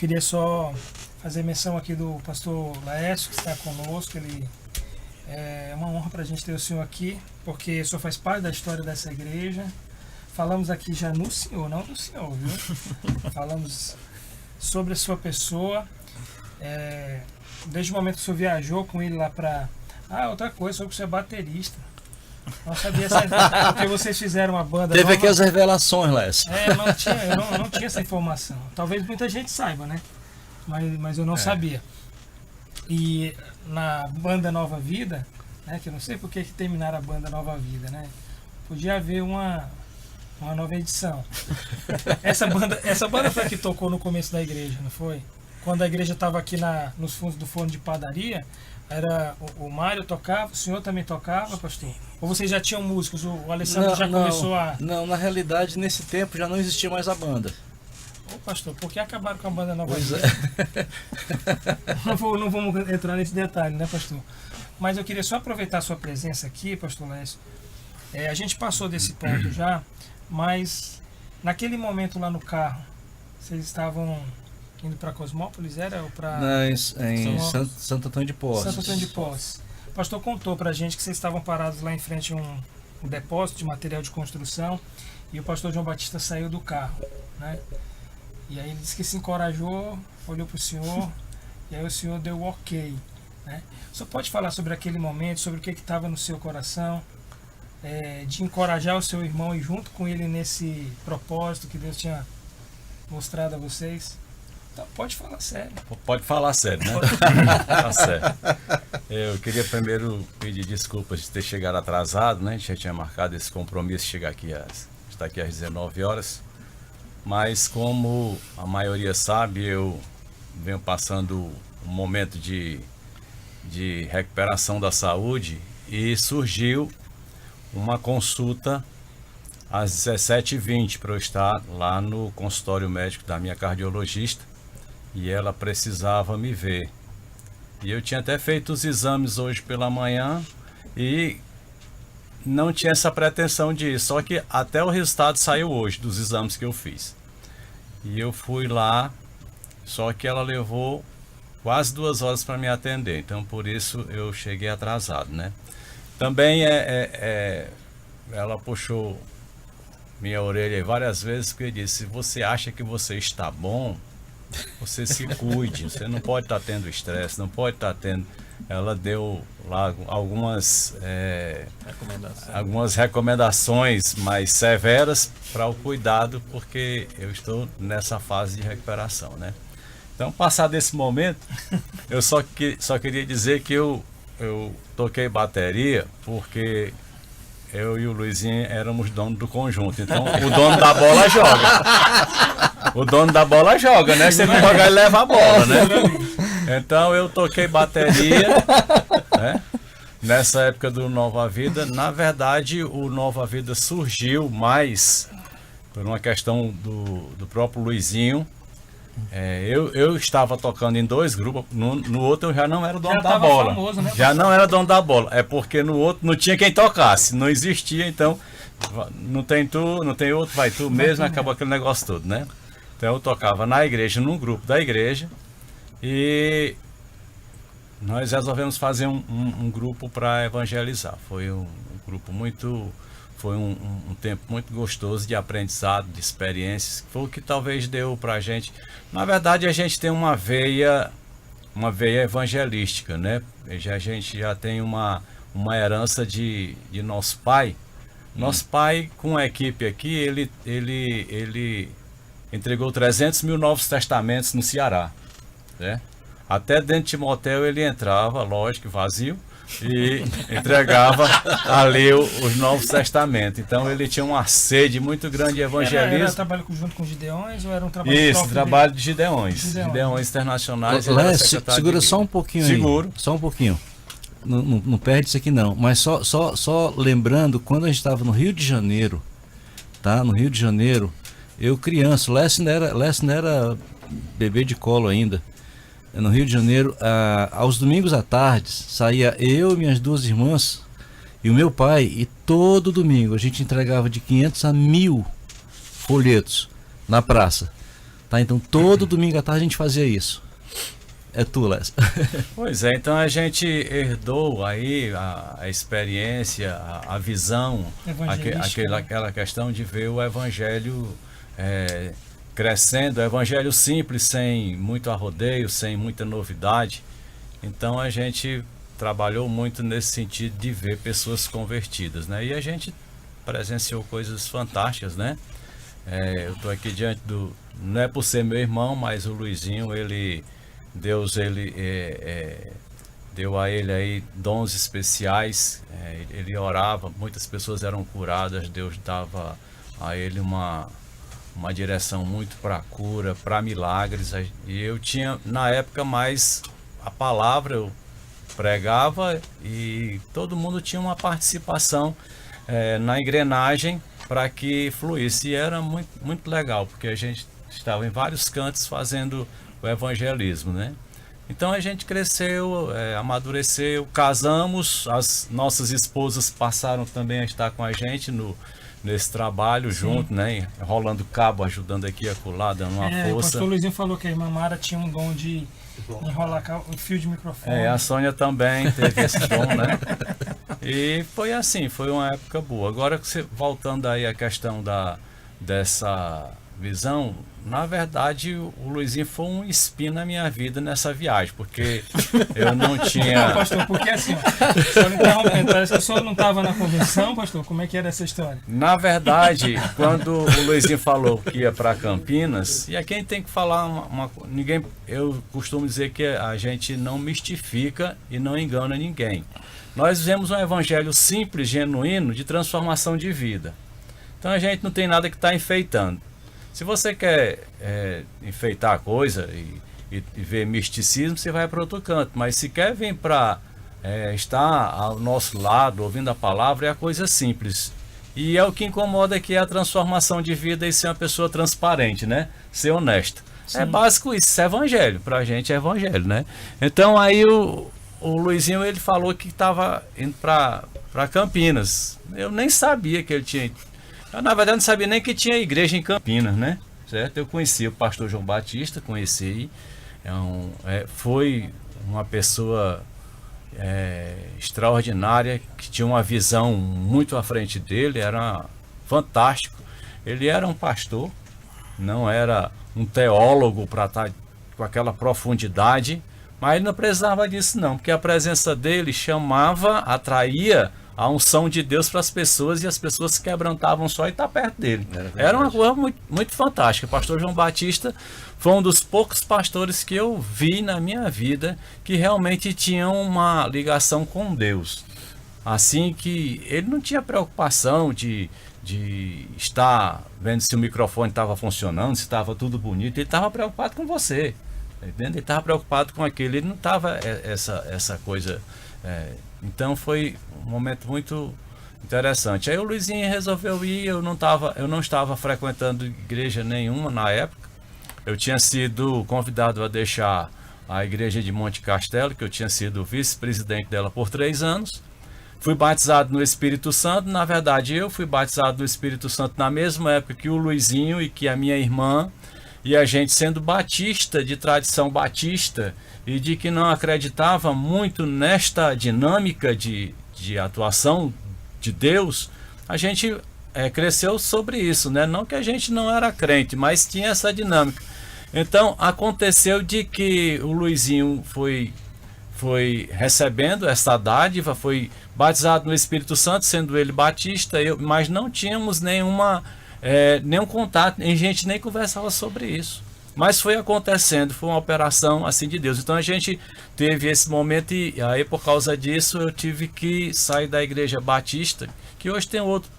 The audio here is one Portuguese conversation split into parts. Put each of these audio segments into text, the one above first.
queria só fazer menção aqui do pastor Laércio, que está conosco. Ele é uma honra para a gente ter o senhor aqui, porque o senhor faz parte da história dessa igreja. Falamos aqui já no senhor, não do senhor, viu? Falamos sobre a sua pessoa. Desde o momento que o senhor viajou com ele lá para... outra coisa, sobre que você é baterista. Não sabia porque vocês fizeram uma banda Teve nova. aqui as revelações, Lécio. Eu não tinha essa informação. Talvez muita gente saiba, né? Mas eu não sabia. E na banda Nova Vida, né? Que eu não sei por que terminaram a banda Nova Vida, né? Podia haver uma nova edição. Essa banda foi a que tocou no começo da igreja, não foi? Quando a igreja estava aqui nos fundos do forno de padaria, era o Mário tocava, o senhor também tocava, pastor? Ou vocês já tinham músicos? O Alessandro começou a... Não, na realidade, nesse tempo já não existia mais a banda. Ô pastor, por que acabaram com a banda Nova Vida? Não vamos entrar nesse detalhe, né, pastor? Mas eu queria só aproveitar a sua presença aqui, pastor Lécio. A gente passou desse ponto já, mas naquele momento lá no carro, vocês estavam indo para Cosmópolis, era? Ou para em Santo Antônio de Poços. Santo Antônio de Poços. O pastor contou para a gente que vocês estavam parados lá em frente a um depósito de material de construção e o pastor João Batista saiu do carro, né? E aí ele disse que se encorajou, olhou para o senhor e aí o senhor deu o ok, né? O senhor pode falar sobre aquele momento, sobre o que estava no seu coração, de encorajar o seu irmão e junto com ele nesse propósito que Deus tinha mostrado a vocês? Então, pode falar sério. Pode falar sério, né? Tá certo. Eu queria primeiro pedir desculpas de ter chegado atrasado, né? A gente já tinha marcado esse compromisso de estar aqui às 19 horas. Mas como a maioria sabe, eu venho passando um momento de recuperação da saúde e surgiu uma consulta às 17h20 para eu estar lá no consultório médico da minha cardiologista. E ela precisava me ver. E eu tinha até feito os exames hoje pela manhã e não tinha essa pretensão de ir. Só que até o resultado saiu hoje dos exames que eu fiz. E eu fui lá, só que ela levou quase 2 horas para me atender. Então por isso eu cheguei atrasado, né? Também ela puxou minha orelha várias vezes porque disse: se você acha que você está bom, você se cuide, você não pode estar tendo estresse, não pode estar tendo... Ela deu lá algumas recomendações mais severas para o cuidado, porque eu estou nessa fase de recuperação, né? Então, passado esse momento, eu só queria dizer que eu toquei bateria porque eu e o Luizinho éramos donos do conjunto. Então, o dono da bola joga. O dono da bola joga, né? Se ele jogar, ele leva a bola, né? Então, eu toquei bateria, né? Nessa época do Nova Vida. Na verdade, o Nova Vida surgiu mais por uma questão do próprio Luizinho. Eu estava tocando em 2 grupos, no outro eu já não era dono da bola. Famoso, né? Já não era dono da bola. É porque no outro não tinha quem tocasse, não existia, então não tem tu, não tem outro, vai tu mesmo, acabou aquele negócio todo, né? Então eu tocava na igreja, num grupo da igreja, e nós resolvemos fazer um grupo para evangelizar. Foi um grupo foi um tempo muito gostoso de aprendizado, de experiências. Foi o que talvez deu pra gente. Na verdade, a gente tem uma veia evangelística, né? A gente já tem uma herança de nosso pai. Nosso pai, com a equipe aqui, ele entregou 300 mil Novos Testamentos no Ceará, né? Até dentro de motel ele entrava, lógico, vazio, e entregava ali os Novos Testamentos. Então ele tinha uma sede muito grande de evangelismo. Era trabalho junto com os Gideões ou era um trabalho Isso, trabalho de Gideões Internacionais. Lécio, segura só um pouquinho aí. Seguro. Só um pouquinho. Não perde isso aqui não. Mas só lembrando, quando a gente estava no Rio de Janeiro, tá? No Rio de Janeiro, eu criança, o Lécio não era bebê de colo ainda. No Rio de Janeiro, aos domingos à tarde, saía eu e minhas 2 irmãs e o meu pai, e todo domingo a gente entregava de 500 a 1000 folhetos na praça. Tá? Então todo domingo à tarde a gente fazia isso. É tu, Les. Pois é, então a gente herdou aí a experiência, a visão, aquela questão de ver o evangelho crescendo, o evangelho simples, sem muito arrodeio, sem muita novidade. Então a gente trabalhou muito nesse sentido de ver pessoas convertidas, né? E a gente presenciou coisas fantásticas, né? Eu estou aqui diante não é por ser meu irmão, mas o Luizinho, Deus deu a ele aí dons especiais, ele orava, muitas pessoas eram curadas, Deus dava a ele uma direção muito para cura, para milagres, e eu tinha na época mais a palavra, eu pregava e todo mundo tinha uma participação na engrenagem para que fluísse, e era muito, muito legal, porque a gente estava em vários cantos fazendo o evangelismo, né? Então a gente cresceu, amadureceu, casamos, as nossas esposas passaram também a estar com a gente nesse trabalho junto, né? Rolando cabo, ajudando aqui a acolá, dando uma força. O pastor Luizinho falou que a irmã Mara tinha um dom de enrolar o fio de microfone. A Sônia também teve esse dom, né? E foi assim, foi uma época boa. Agora, voltando aí à questão dessa visão, na verdade o Luizinho foi um espinho na minha vida nessa viagem, porque eu não tinha... Não, pastor, porque assim, só me interrompendo, parece que o senhor não estava na convenção, pastor? Como é que era essa história? Na verdade, quando o Luizinho falou que ia para Campinas, e aqui a gente tem que falar eu costumo dizer que a gente não mistifica e não engana ninguém. Nós vivemos um evangelho simples, genuíno, de transformação de vida. Então a gente não tem nada que está enfeitando. Se você quer enfeitar a coisa e ver misticismo, você vai para outro canto. Mas se quer vir para estar ao nosso lado, ouvindo a palavra, é a coisa simples. E é o que incomoda aqui, é a transformação de vida e ser uma pessoa transparente, né? Ser honesta. Sim. É básico isso é evangelho. Para a gente é evangelho, né? Então aí o Luizinho, ele falou que estava indo para Campinas. Eu nem sabia que ele tinha... Eu, na verdade, não sabia nem que tinha igreja em Campinas, né? Certo? Eu conheci o pastor João Batista, foi uma pessoa extraordinária, que tinha uma visão muito à frente dele, era fantástico. Ele era um pastor, não era um teólogo para estar com aquela profundidade, mas ele não precisava disso não, porque a presença dele chamava, atraía a unção de Deus para as pessoas, e as pessoas se quebrantavam só e estar perto dele. Era uma coisa muito, muito fantástica. O pastor João Batista foi um dos poucos pastores que eu vi na minha vida que realmente tinham uma ligação com Deus. Assim, que ele não tinha preocupação de estar vendo se o microfone estava funcionando, se estava tudo bonito. Ele estava preocupado com você. Ele estava preocupado com aquilo. Ele não estava essa coisa... Então foi um momento muito interessante. Aí o Luizinho resolveu ir, eu não estava frequentando igreja nenhuma na época. Eu tinha sido convidado a deixar a igreja de Monte Castelo, que eu tinha sido vice-presidente dela por 3 anos. Fui batizado no Espírito Santo. Na verdade, eu fui batizado no Espírito Santo na mesma época que o Luizinho e que a minha irmã. E a gente, sendo batista, de tradição batista, e de que não acreditava muito nesta dinâmica de atuação de Deus, a gente cresceu sobre isso, né? Não que a gente não era crente, mas tinha essa dinâmica. Então, aconteceu de que o Luizinho foi recebendo essa dádiva, foi batizado no Espírito Santo, sendo ele batista, mas não tínhamos nenhum contato, a gente nem conversava sobre isso. Mas foi acontecendo, foi uma operação assim de Deus. Então a gente teve esse momento, e aí por causa disso eu tive que sair da igreja batista, que hoje tem outro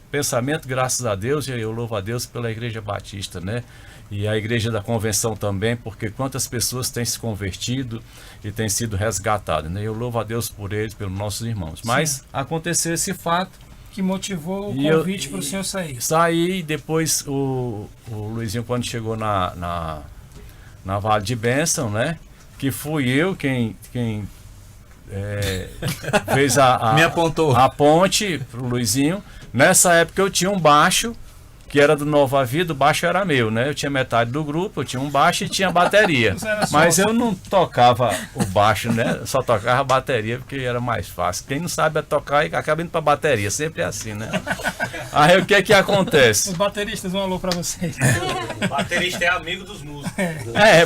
pensamento, graças a Deus, e eu louvo a Deus pela igreja batista, né? E a igreja da convenção também, porque quantas pessoas têm se convertido e têm sido resgatadas, né? Eu louvo a Deus por eles, pelos nossos irmãos. Mas sim, aconteceu esse fato que motivou o convite para o senhor sair. Saí, depois o Luizinho, quando chegou na Vale de Bênção, né? Que fui eu quem fez me apontou a ponte pro Luizinho. Nessa época eu tinha um baixo que era do Nova Vida, o baixo era meu, né? Eu tinha metade do grupo, eu tinha um baixo e tinha bateria. Mas eu não tocava o baixo, né? Só tocava a bateria porque era mais fácil. Quem não sabe tocar acaba indo pra bateria, sempre é assim, né? Aí o que que acontece? Os bateristas, um alô pra vocês. O baterista é amigo dos músicos.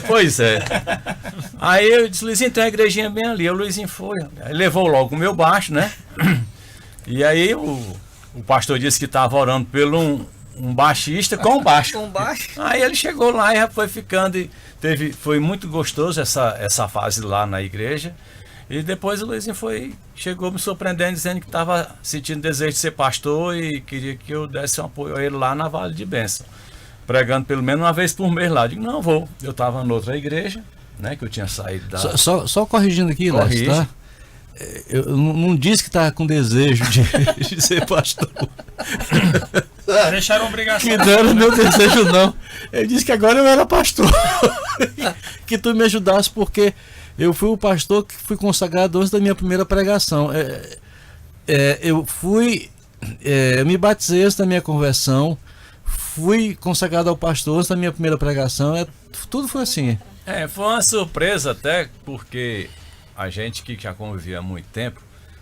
Pois é. Aí eu disse, Luizinho, tem uma igrejinha bem ali. O Luizinho foi. Aí levou logo o meu baixo, né? E aí o pastor disse que estava orando pelo um baixista com baixo. Com baixo. Aí ele chegou lá e já foi ficando. E foi muito gostoso essa fase lá na igreja. E depois o Luizinho chegou me surpreendendo, dizendo que estava sentindo desejo de ser pastor e queria que eu desse um apoio a ele lá na Vale de Bênção. Pregando pelo menos uma vez por mês lá. Eu digo, não vou. Eu estava noutra igreja, né? Que eu tinha saído da... Só corrigindo aqui, Lécio, tá? Eu não disse que estava com desejo de ser pastor. Deixaram obrigação. Que não era o meu desejo, não. Eu disse que agora eu era pastor. Que tu me ajudasse, porque eu fui o pastor que fui consagrado antes da minha primeira pregação. Eu me batizei antes da minha conversão, fui consagrado ao pastor antes da minha primeira pregação. Tudo foi assim. Foi uma surpresa até, porque a gente que já convivia há muito tempo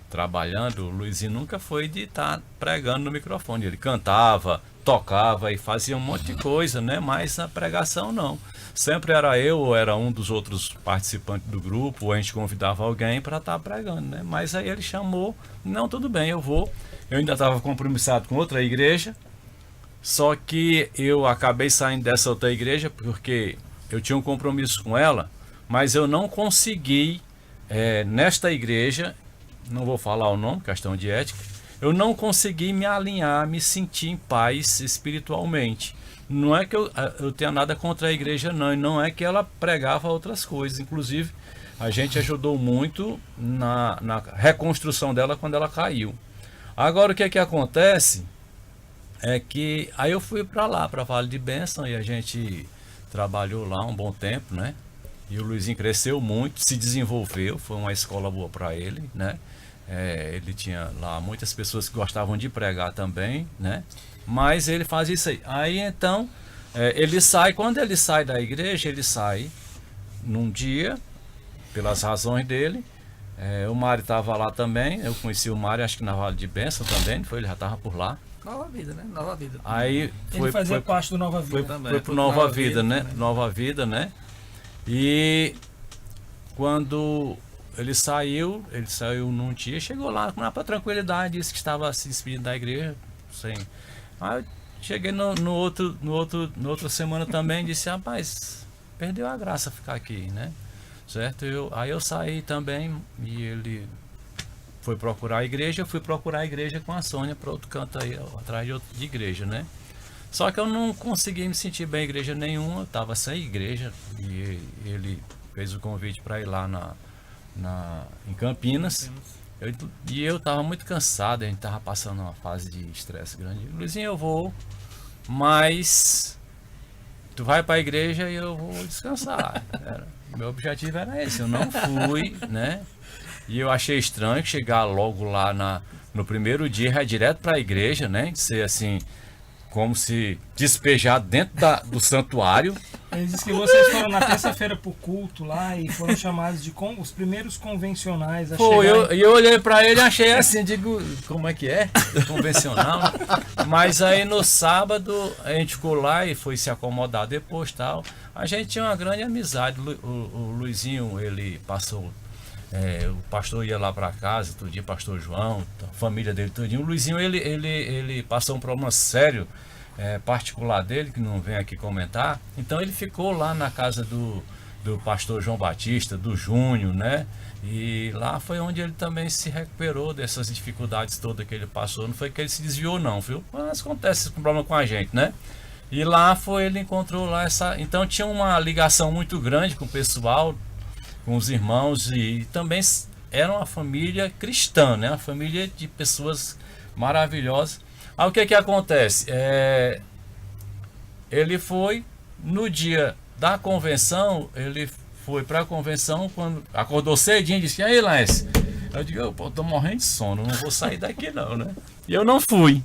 trabalhando, o Luizinho nunca foi de estar pregando no microfone. Ele cantava, tocava e fazia um monte de coisa, né? Mas a pregação não. Sempre era eu ou era um dos outros participantes do grupo, ou a gente convidava alguém para estar pregando, né? Mas aí ele chamou, não, tudo bem, eu vou. Eu ainda estava compromissado com outra igreja, só que eu acabei saindo dessa outra igreja porque eu tinha um compromisso com ela, mas eu não consegui, nesta igreja, não vou falar o nome, questão de ética, eu não consegui me alinhar, me sentir em paz espiritualmente. Não é que eu tenha nada contra a igreja, não, e não é que ela pregava outras coisas. Inclusive, a gente ajudou muito na reconstrução dela quando ela caiu. Agora, o que é que acontece é que aí eu fui para lá, para Vale de Bênção, e a gente trabalhou lá um bom tempo, né? E o Luizinho cresceu muito, se desenvolveu, foi uma escola boa para ele, né? Ele tinha lá muitas pessoas que gostavam de pregar também, né? Mas ele faz isso aí. Aí então, ele sai, quando ele sai da igreja, ele sai num dia, pelas razões dele. O Mário estava lá também, eu conheci o Mário, acho que na Vale de Bênção também, ele já estava por lá. Nova Vida, né? Nova Vida. Aí Ele fazia parte do Nova Vida. Foi pro Nova Vida, né? Nova Vida, né? E quando ele saiu num dia, chegou lá para tranquilidade, disse que estava se despedindo da igreja, sem. Aí eu cheguei no outra semana também, disse, rapaz, perdeu a graça ficar aqui, né? Certo? Aí eu saí também e ele foi procurar a igreja, eu fui procurar a igreja com a Sônia para outro canto aí, atrás de igreja, né? Só que eu não consegui me sentir bem em igreja nenhuma, eu estava sem igreja e ele fez o convite para ir lá em Campinas. Eu estava muito cansado, a gente estava passando uma fase de estresse grande. Luizinho, eu vou, mas tu vai para a igreja e eu vou descansar. Meu objetivo era esse, eu não fui, né? E eu achei estranho chegar logo lá no primeiro dia, já direto para a igreja, né? De ser assim, como se despejar dentro do santuário. Ele disse que vocês foram na terça-feira pro culto lá e foram chamados de os primeiros convencionais a chegar. Eu olhei para ele e achei assim, digo, como é que é? Convencional. Mas aí no sábado a gente ficou lá e foi se acomodar depois tal. A gente tinha uma grande amizade. O Luizinho, ele passou. O pastor ia lá para casa, todo dia, pastor João, a família dele todinho. O Luizinho, ele passou um problema sério, particular dele, que não vem aqui comentar. Então ele ficou lá na casa do pastor João Batista, do Júnior, né? E lá foi onde ele também se recuperou dessas dificuldades todas que ele passou. Não foi que ele se desviou não, viu? Mas acontece esse problema com a gente, né? E lá ele encontrou lá Então tinha uma ligação muito grande com o pessoal, com os irmãos, e também era uma família cristã, né? Uma família de pessoas maravilhosas. Aí o que acontece? Ele foi no dia da convenção, ele foi para a convenção, quando acordou cedinho e disse, e aí, Lance? Eu digo, eu tô morrendo de sono, não vou sair daqui não, né? E eu não fui.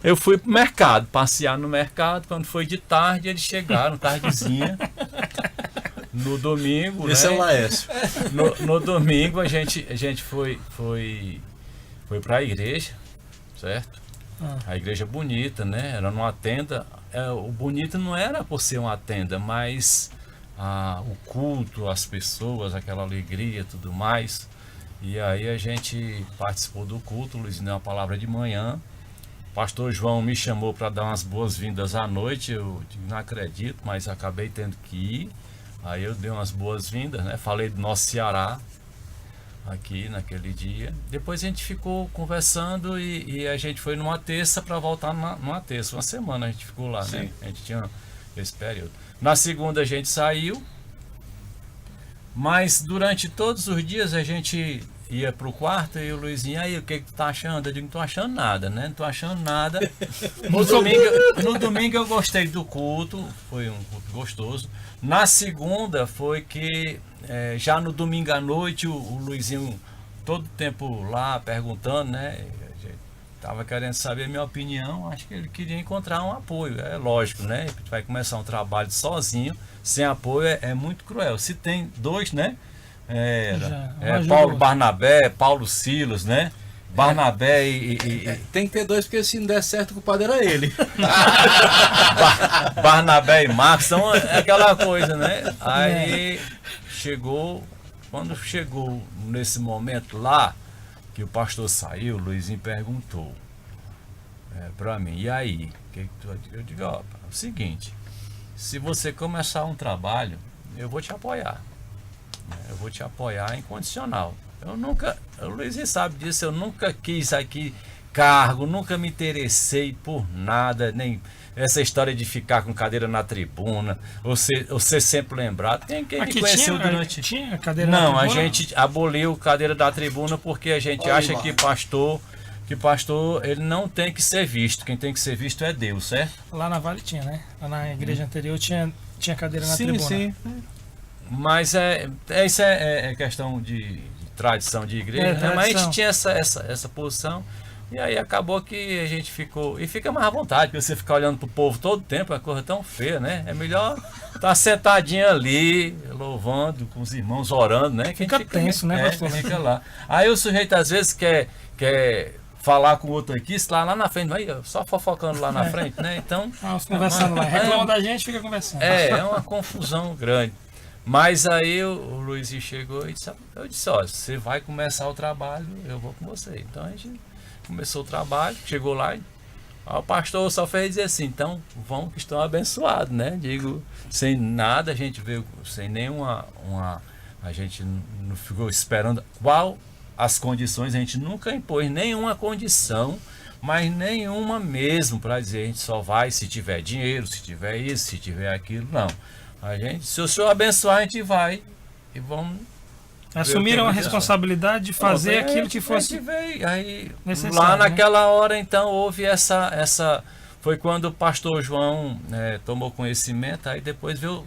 Eu fui pro mercado, passear no mercado. Quando foi de tarde, eles chegaram, tardezinha. No domingo, Esse né? é o Laércio. No domingo a gente foi para a igreja, certo? A igreja bonita, né? Era numa tenda. O bonito não era por ser uma tenda, mas o culto, as pessoas, aquela alegria, tudo mais. E aí a gente participou do culto. O Luiz deu uma palavra de manhã. O pastor João me chamou para dar umas boas-vindas à noite. Eu não acredito, mas acabei tendo que ir. Aí eu dei umas boas-vindas, né? Falei do nosso Ceará aqui naquele dia. Depois a gente ficou conversando e a gente foi numa terça para voltar numa terça. Uma semana a gente ficou lá, né? A gente tinha esse período. Na segunda a gente saiu, mas durante todos os dias a gente ia pro quarto e o Luizinho, aí, o que tu tá achando? Eu digo, não tô achando nada, né? Não tô achando nada. No domingo eu gostei do culto, foi um culto gostoso. Na segunda foi que, já no domingo à noite, o Luizinho, todo tempo lá, perguntando, né? Tava querendo saber a minha opinião, acho que ele queria encontrar um apoio, é lógico, né? Vai começar um trabalho sozinho, sem apoio é muito cruel. Se tem dois, né? Paulo Barnabé, Paulo Silas, né? Barnabé Tem que ter dois, porque se não der certo, o culpado era ele. Barnabé e Marcos, são aquela coisa, né? Aí quando chegou nesse momento lá, que o pastor saiu, o Luizinho perguntou pra mim, e aí? Eu digo, ó, é o seguinte, se você começar um trabalho, eu vou te apoiar. Eu vou te apoiar incondicional. O Luizinho sabe disso, eu nunca quis aqui cargo, nunca me interessei por nada, nem essa história de ficar com cadeira na tribuna, ou ser sempre lembrado. Quem me conheceu tinha cadeira na tribuna? Não, a gente aboliu cadeira da tribuna porque a gente acha que pastor ele não tem que ser visto, quem tem que ser visto é Deus, certo? Lá na Vale tinha, né? Lá na igreja anterior tinha cadeira na tribuna. Sim. Mas isso é questão de tradição de igreja, né? Mas a gente tinha essa posição. E aí acabou que a gente ficou. E fica mais à vontade, porque você ficar olhando pro povo todo tempo, é uma coisa tão feia, né? É melhor estar sentadinho ali, louvando, com os irmãos orando, né? Fica tenso, né, pastor? Fica lá. Aí o sujeito às vezes quer falar com o outro aqui, está lá na frente, aí, só fofocando lá na frente, né? Então. Conversando lá, reclamam da gente, fica conversando. É uma confusão grande. Mas aí o Luizinho chegou e eu disse, ó, você vai começar o trabalho, eu vou com você. Então a gente começou o trabalho, chegou lá e o pastor só fez dizer assim, então vão que estão abençoados, né? Digo, sem nada, a gente veio, sem nenhuma, a gente não ficou esperando qual as condições, a gente nunca impôs nenhuma condição, mas nenhuma mesmo para dizer, a gente só vai se tiver dinheiro, se tiver isso, se tiver aquilo, não. A gente, se o senhor abençoar, a gente vai e vamos. Assumiram a responsabilidade de fazer aquilo que fosse necessário. Lá naquela hora, então, houve essa. Foi quando o pastor João tomou conhecimento, aí depois veio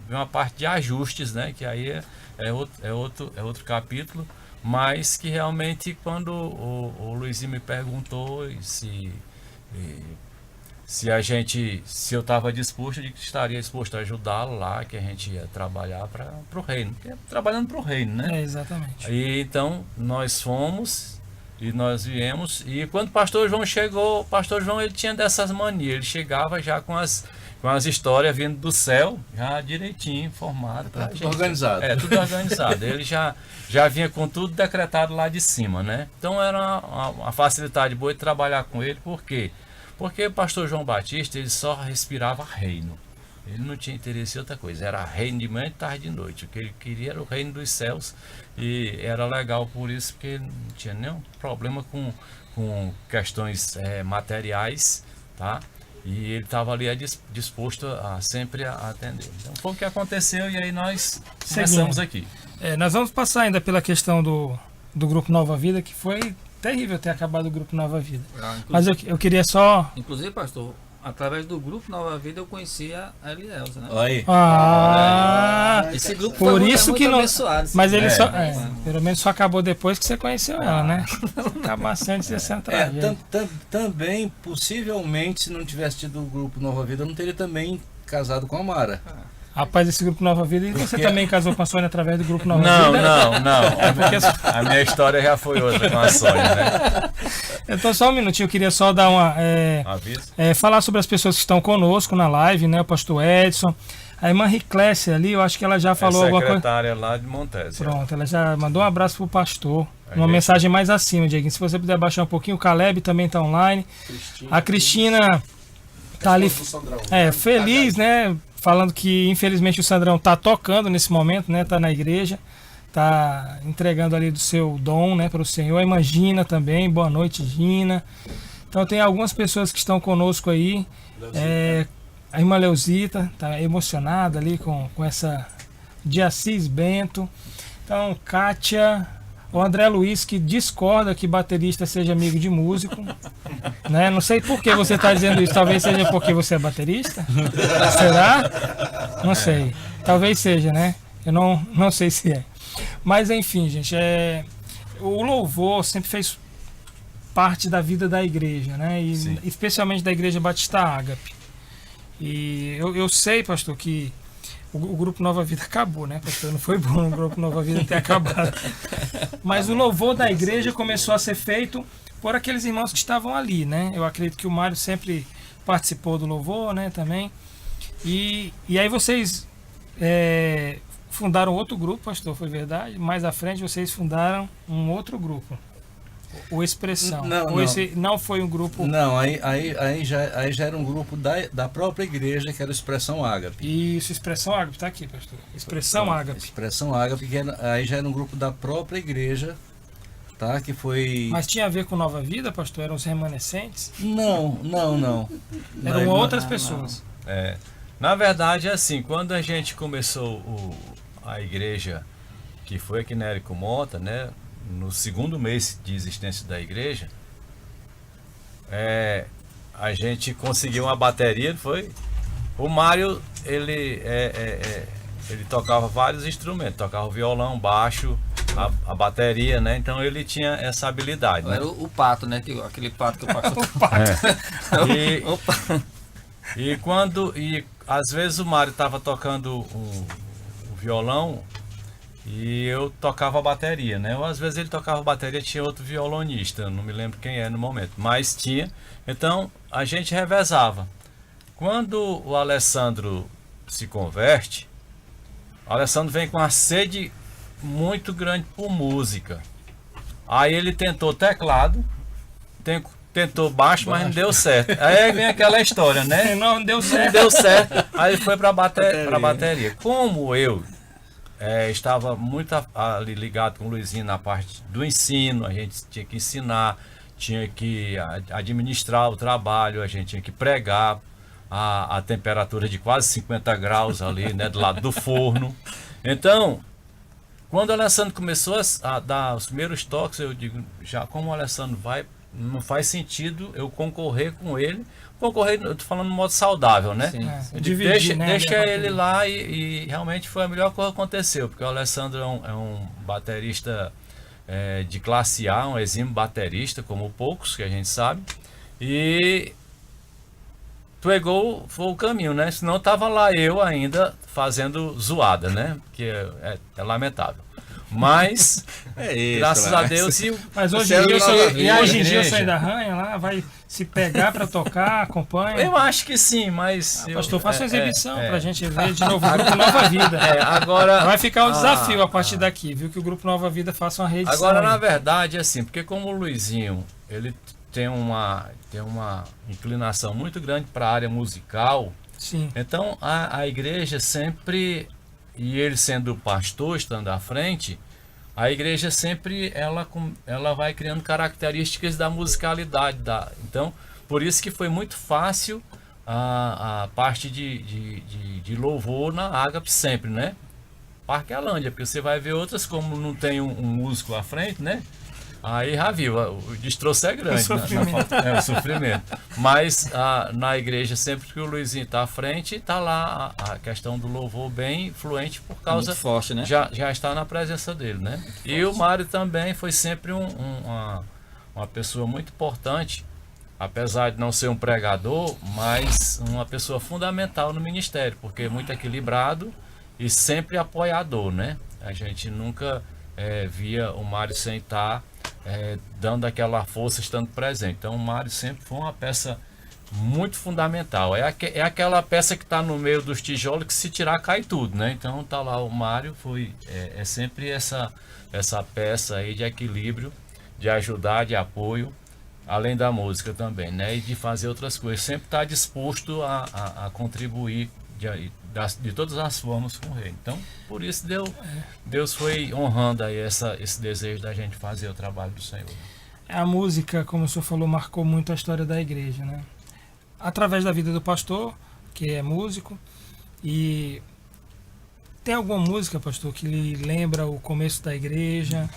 uma parte de ajustes, né? Que aí é outro capítulo, mas que realmente quando o Luizinho me perguntou se eu estava disposto, eu estaria disposto a ajudá-lo lá, que a gente ia trabalhar para o reino, trabalhando para o reino, né? Exatamente. E então nós fomos e nós viemos, e quando o pastor João chegou, o pastor João ele tinha dessas manias, ele chegava já com as histórias vindo do céu, já direitinho, formado. Tudo organizado. Tudo organizado. Ele já vinha com tudo decretado lá de cima, né? Então era uma facilidade boa de trabalhar com ele, por quê? Porque o pastor João Batista, ele só respirava reino. Ele não tinha interesse em outra coisa. Era reino de manhã, de tarde e de noite. O que ele queria era o reino dos céus. E era legal por isso, porque ele não tinha nenhum problema com questões materiais, tá? E ele estava ali disposto a sempre atender. Então foi o que aconteceu e aí nós começamos aqui. Nós vamos passar ainda pela questão do Grupo Nova Vida, que foi terrível ter acabado o Grupo Nova Vida. Mas eu queria só... Inclusive, pastor, através do grupo Nova Vida eu conheci a Elielza, né? Aí. Esse grupo por foi isso muito que não. abençoado. Mas ele só. Pelo menos só acabou depois que você conheceu ela, né? Acabasse antes de você entrar. Também, possivelmente, se não tivesse tido o grupo Nova Vida, eu não teria também casado com a Mara. Rapaz, esse grupo Nova Vida, e você também casou com a Sônia através do grupo Nova Não, Vida? não. porque- A minha história já foi outra com a Sônia, né? Então, só um minutinho, eu queria só dar uma. Aviso. Falar sobre as pessoas que estão conosco na live, né? O pastor Edson. A irmã Riclécia ali, eu acho que ela já falou É alguma coisa. secretária lá de Montes. Pronto, ela já mandou um abraço pro pastor. É Uma isso. mensagem mais acima, Dieguinho. Se você puder baixar um pouquinho, o Caleb também tá online. A Cristina tá ali feliz, né? Falando que infelizmente o Sandrão tá tocando nesse momento, né? Tá na igreja, tá entregando ali do seu dom, né, para o Senhor. A irmã Gina também, boa noite, Gina. Então tem algumas pessoas que estão conosco aí. A irmã Leuzita tá emocionada ali com essa de Assis Bento. Então, Kátia, o André Luiz, que discorda que baterista seja amigo de músico, né? Não sei por que você está dizendo isso. Talvez seja porque você é baterista? Será? Não sei. Talvez seja, né? Eu não sei se é. Mas enfim, gente, o louvor sempre fez parte da vida da igreja, né? E Sim. especialmente da Igreja Batista Ágape. E eu sei, pastor, que o Grupo Nova Vida acabou, né, pastor? Não foi bom o Grupo Nova Vida ter acabado. Mas o louvor da igreja começou a ser feito por aqueles irmãos que estavam ali, né? Eu acredito que o Mário sempre participou do louvor, né, também. E aí vocês fundaram outro grupo, pastor, foi verdade? Mais à frente vocês fundaram um outro grupo. O Expressão. Esse não foi um grupo. Não, aí já era um grupo da própria igreja, que era o Expressão Ágape. Isso, Expressão Ágape, tá aqui, pastor. Expressão Ágape. Expressão Ágape, aí já era um grupo da própria igreja, tá? Que foi. Mas tinha a ver com Nova Vida, pastor? Eram os remanescentes? Não. Eram outras pessoas. Na verdade, assim, quando a gente começou a igreja, que foi aqui na Érico Mota, né? No segundo mês de existência da igreja, a gente conseguiu uma bateria, não foi? O Mário, ele tocava vários instrumentos, tocava o violão, baixo, a bateria, né? Então ele tinha essa habilidade, né? Era o pato, né? Aquele pato que o pastor E às vezes o Mário estava tocando o violão e eu tocava a bateria, né? Ou às vezes ele tocava a bateria, tinha outro violonista, não me lembro quem é no momento, mas tinha. Então a gente revezava. Quando o Alessandro se converte, o Alessandro vem com uma sede muito grande por música. Aí ele tentou teclado, tentou baixo, mas não deu certo. Aí vem aquela história, né? Não deu Não certo. deu certo. Aí foi para bateria. Como eu estava muito ali ligado com o Luizinho na parte do ensino, a gente tinha que ensinar, tinha que administrar o trabalho, a gente tinha que pregar a temperatura de quase 50 graus ali, né, do lado do forno. Então, quando o Alessandro começou a dar os primeiros toques, eu digo, já como o Alessandro vai, não faz sentido eu concorrer com ele. Concorrer, eu tô falando de modo saudável, né? Sim. Eu digo, deixa ele lá e realmente foi a melhor coisa que aconteceu, porque o Alessandro é um baterista de classe A, um exímio baterista, como poucos que a gente sabe, e pegou, foi o caminho, né? Senão tava lá eu ainda fazendo zoada, né? Que é lamentável. Mas, graças a Deus, Mas hoje em dia o sonho da Ranha lá vai se pegar para tocar, acompanha. Eu acho que sim, mas... pastor, faça uma exibição pra gente ver de novo o Grupo Nova Vida. Agora... Vai ficar um desafio a partir daqui, viu? Que o Grupo Nova Vida faça uma reedição. Agora, na verdade, assim, porque como o Luizinho, ele tem uma inclinação muito grande para a área musical, Sim. Então a igreja sempre, e ele sendo o pastor, estando à frente, a igreja sempre ela vai criando características da musicalidade. Então, por isso que foi muito fácil a parte de louvor na Ágape sempre, né? Parquelândia, porque você vai ver outras como não tem um músico à frente, né? Aí já viu, o destroço é grande. O sofrimento. O sofrimento. Mas na igreja, sempre que o Luizinho está à frente, está lá a questão do louvor bem fluente por causa... Muito forte, né? Já está na presença dele, né? E o Mário também foi sempre uma pessoa muito importante, apesar de não ser um pregador, mas uma pessoa fundamental no ministério, porque é muito equilibrado e sempre apoiador, né? A gente nunca via o Mário sem estar dando aquela força, estando presente. Então o Mário sempre foi uma peça muito fundamental. É aquela peça que está no meio dos tijolos que se tirar cai tudo, né? Então tá lá o Mário, é sempre essa peça aí de equilíbrio, de ajudar, de apoio, além da música também, né? E de fazer outras coisas. Sempre está disposto a contribuir de todas as formas com o rei. Então, por isso Deus foi honrando aí esse desejo da gente fazer o trabalho do Senhor. A música, como o senhor falou, marcou muito a história da igreja, né? Através da vida do pastor, que é músico, e tem alguma música, pastor, que lhe lembra o começo da igreja,